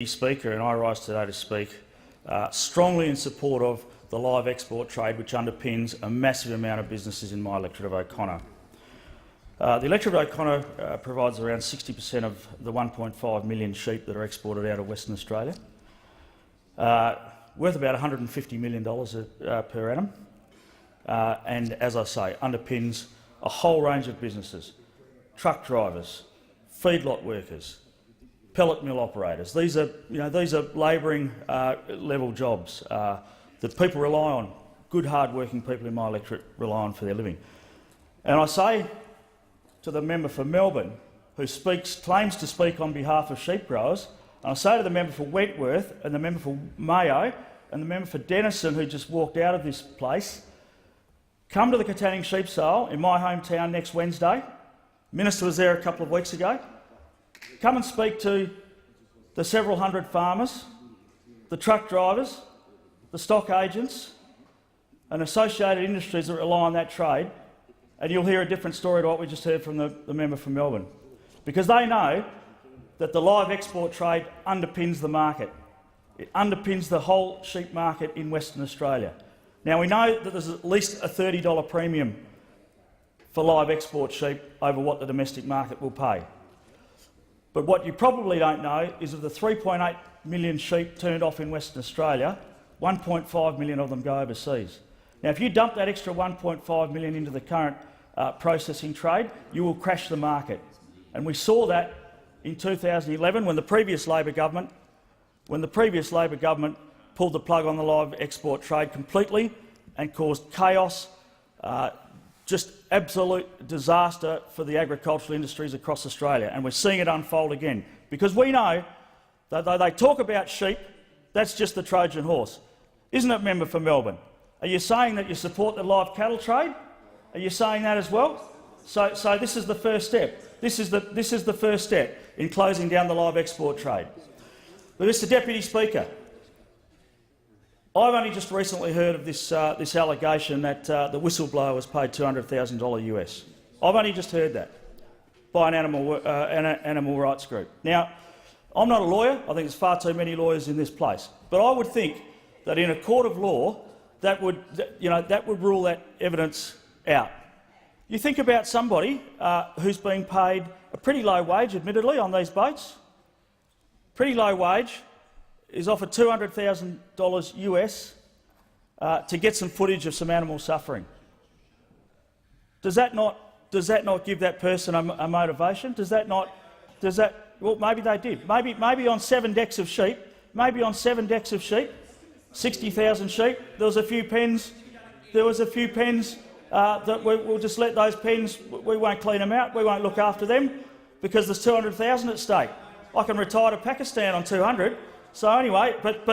Speaker, and I rise today to speak strongly in support of the live export trade, which underpins a massive amount of businesses in my electorate of O'Connor. The electorate of O'Connor provides around 60% of the 1.5 million sheep that are exported out of Western Australia, worth about $150 million per annum, and, as I say, underpins a whole range of businesses: truck drivers, feedlot workers, pellet mill operators. These are labouring level jobs that people rely on. Good, hard-working people in my electorate rely on for their living. And I say to the member for Melbourne, who claims to speak on behalf of sheep growers, and I say to the member for Wentworth and the member for Mayo and the member for Denison, who just walked out of this place, come to the Katanning sheep sale in my hometown next Wednesday. The Minister was there a couple of weeks ago. Come and speak to the several hundred farmers, the truck drivers, the stock agents and associated industries that rely on that trade, and you'll hear a different story to what we just heard from the member from Melbourne, because they know that the live export trade underpins the market. It underpins the whole sheep market in Western Australia. Now, we know that there's at least a $30 premium for live export sheep over what the domestic market will pay. But what you probably don't know is of the 3.8 million sheep turned off in Western Australia, 1.5 million of them go overseas. Now, if you dump that extra 1.5 million into the current processing trade, you will crash the market. And we saw that in 2011 when the previous Labor government pulled the plug on the live export trade completely and caused chaos, just absolute disaster for the agricultural industries across Australia. And we're seeing it unfold again, because we know that though they talk about sheep, that's just the Trojan horse. Isn't it, member for Melbourne? Are you saying that you support the live cattle trade? Are you saying that as well? So this is the first step. This is the first step in closing down the live export trade. But, Mr Deputy Speaker, I've only just recently heard of this allegation that the whistleblower was paid $200,000 US. I've only just heard that by an animal rights group. Now, I'm not a lawyer. I think there's far too many lawyers in this place. But I would think that in a court of law, that would rule that evidence out. You think about somebody who's being paid a pretty low wage, admittedly, on these boats. Pretty low wage, is offered $200,000 US to get some footage of some animal suffering. Does that not give that person a motivation? Well, maybe they did. Maybe on 7 decks of sheep. Maybe on 7 decks of sheep, 60,000 sheep. There was a few pens. That we'll just let those pens. We won't clean them out. We won't look after them because there's 200,000 at stake. I can retire to Pakistan on 200. So anyway, but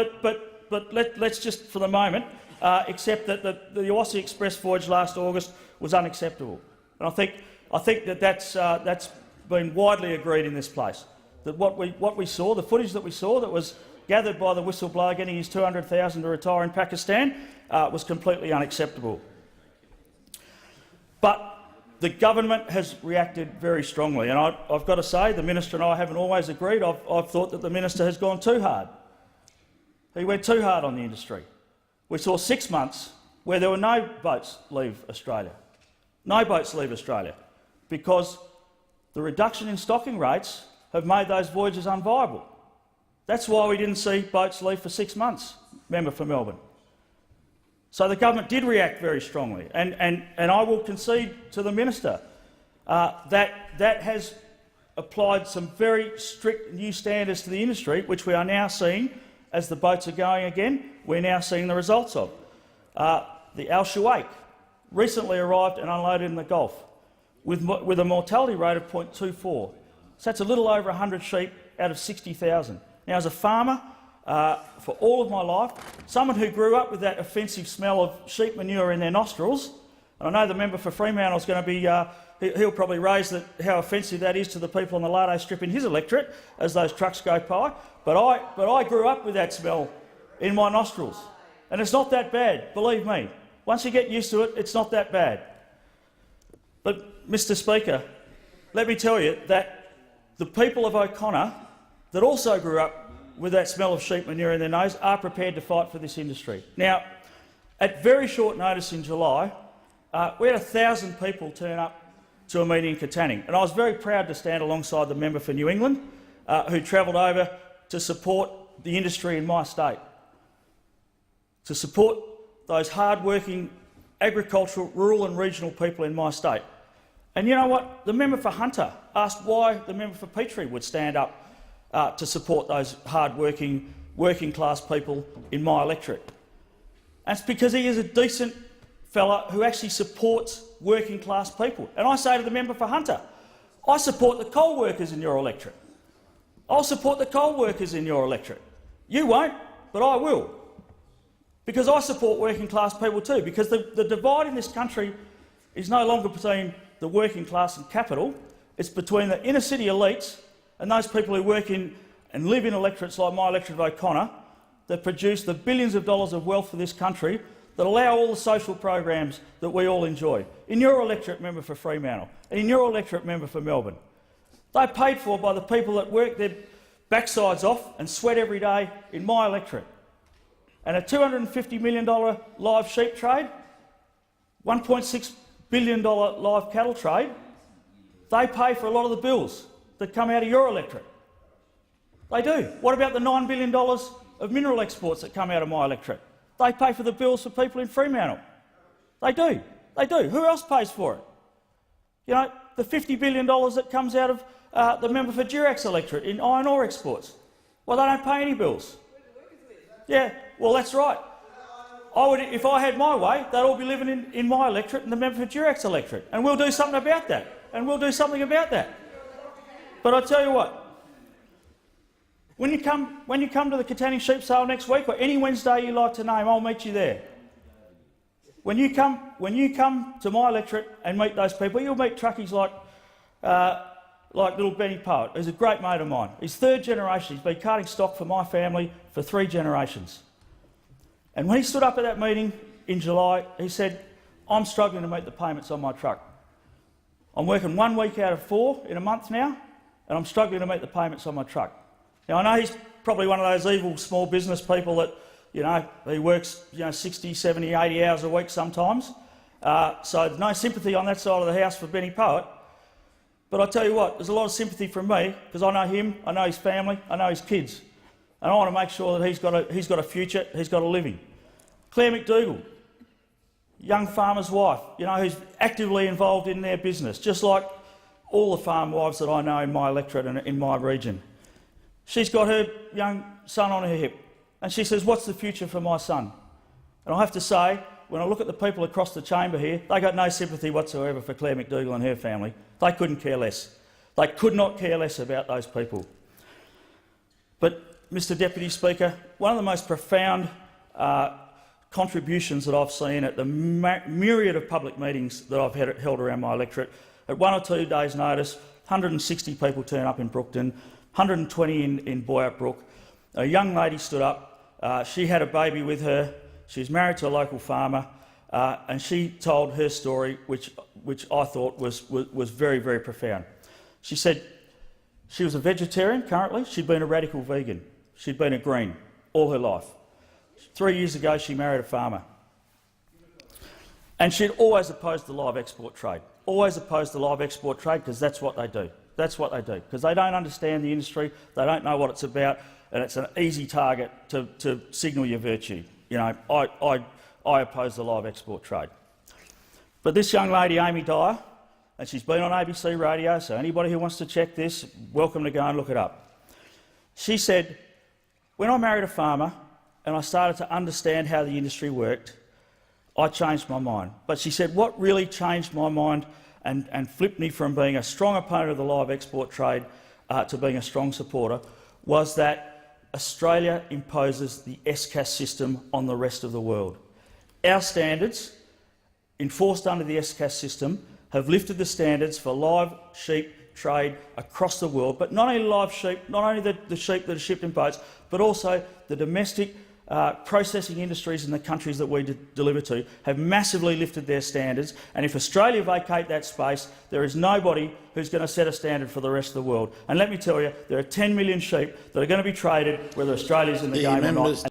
let's just for the moment accept that the Aussie Express voyage last August was unacceptable, and I think that that's been widely agreed in this place. That what we saw, the footage that we saw that was gathered by the whistleblower getting his 200,000 to retire in Pakistan, was completely unacceptable. But the government has reacted very strongly, and I've got to say the minister and I haven't always agreed. I've thought that the minister has gone too hard. He went too hard on the industry. We saw 6 months where there were no boats leave Australia. No boats leave Australia because the reduction in stocking rates have made those voyages unviable. That's why we didn't see boats leave for 6 months, member for Melbourne. So the government did react very strongly, and I will concede to the minister that has applied some very strict new standards to the industry, which we are now seeing as the boats are going again. We're now seeing the results of. The Al Shuaik recently arrived and unloaded in the Gulf with a mortality rate of 0.24. So that's a little over 100 sheep out of 60,000. Now, as a farmer, for all of my life, someone who grew up with that offensive smell of sheep manure in their nostrils, and I know the member for Fremantle is going to be, he'll probably raise how offensive that is to the people on the Lardo Strip in his electorate as those trucks go by, but I grew up with that smell in my nostrils, and it's not that bad, believe me. Once you get used to it, it's not that bad. But, Mr Speaker, let me tell you that the people of O'Connor that also grew up with that smell of sheep manure in their nose are prepared to fight for this industry. Now, at very short notice in July, we had 1,000 people turn up to a meeting in Katanning, and I was very proud to stand alongside the member for New England, who travelled over to support the industry in my state, to support those hard-working agricultural, rural and regional people in my state. And you know what? The member for Hunter asked why the member for Petrie would stand up to support those hard-working, working-class people in my electorate. And it's because he is a decent fella who actually supports working-class people. And I say to the member for Hunter, I support the coal workers in your electorate. I'll support the coal workers in your electorate. You won't, but I will. Because I support working-class people too, because the divide in this country is no longer between the working class and capital, it's between the inner-city elites and those people who work in and live in electorates like my electorate of O'Connor that produce the billions of dollars of wealth for this country that allow all the social programs that we all enjoy. In your electorate member for Fremantle and in your electorate member for Melbourne. They're paid for by the people that work their backsides off and sweat every day in my electorate. And a $250 million live sheep trade, $1.6 billion live cattle trade, they pay for a lot of the bills that come out of your electorate. They do. What about the $9 billion of mineral exports that come out of my electorate? They pay for the bills for people in Fremantle. They do. They do. Who else pays for it? You know, the $50 billion that comes out of the member for Durac's electorate in iron ore exports. Well, they don't pay any bills. Yeah, well, that's right. If I had my way, they'd all be living in my electorate and the member for Durac's electorate. And we'll do something about that. And we'll do something about that. But I tell you what, when you come to the Katanning sheep sale next week, or any Wednesday you like to name, I'll meet you there. When you come to my electorate and meet those people, you'll meet truckies like little Benny Poet, who's a great mate of mine. He's third generation. He's been carting stock for my family for 3 generations. And when he stood up at that meeting in July, he said, I'm struggling to meet the payments on my truck. I'm working 1 week out of 4 in a month now, and I'm struggling to meet the payments on my truck. Now, I know he's probably one of those evil small business people that, you know, he works 60, 70, 80 hours a week sometimes. So there's no sympathy on that side of the house for Benny Poet. But I tell you what, there's a lot of sympathy from me, because I know him, I know his family, I know his kids. And I want to make sure that he's got a future, he's got a living. Claire McDougall, young farmer's wife, who's actively involved in their business, just like all the farm wives that I know in my electorate and in my region. She's got her young son on her hip, and she says, what's the future for my son? And I have to say, when I look at the people across the chamber here, they got no sympathy whatsoever for Claire McDougall and her family. They couldn't care less. They could not care less about those people. But, Mr Deputy Speaker, one of the most profound contributions that I've seen at the myriad of public meetings that I've held around my electorate, at 1 or 2 days' notice, 160 people turn up in Brookton, 120 in Boyup Brook. A young lady stood up. She had a baby with her. She was married to a local farmer, and she told her story, which I thought was very, very profound. She said she was a vegetarian currently. She'd been a radical vegan. She'd been a green all her life. 3 years ago, she married a farmer. And she'd always opposed the live export trade. Always opposed the live export trade, because that's what they do. That's what they do, because they don't understand the industry, they don't know what it's about, and it's an easy target to signal your virtue. I oppose the live export trade. But this young lady, Amy Dyer, and she's been on ABC radio, so anybody who wants to check this, welcome to go and look it up. She said, when I married a farmer and I started to understand how the industry worked, I changed my mind. But she said, what really changed my mind and flipped me from being a strong opponent of the live export trade to being a strong supporter was that Australia imposes the SCAS system on the rest of the world. Our standards, enforced under the SCAS system, have lifted the standards for live sheep trade across the world, but not only live sheep, not only the sheep that are shipped in boats, but also the domestic processing industries in the countries that we deliver to have massively lifted their standards, and if Australia vacate that space, there is nobody who's going to set a standard for the rest of the world. And let me tell you, there are 10 million sheep that are going to be traded whether Australia's in the game or not.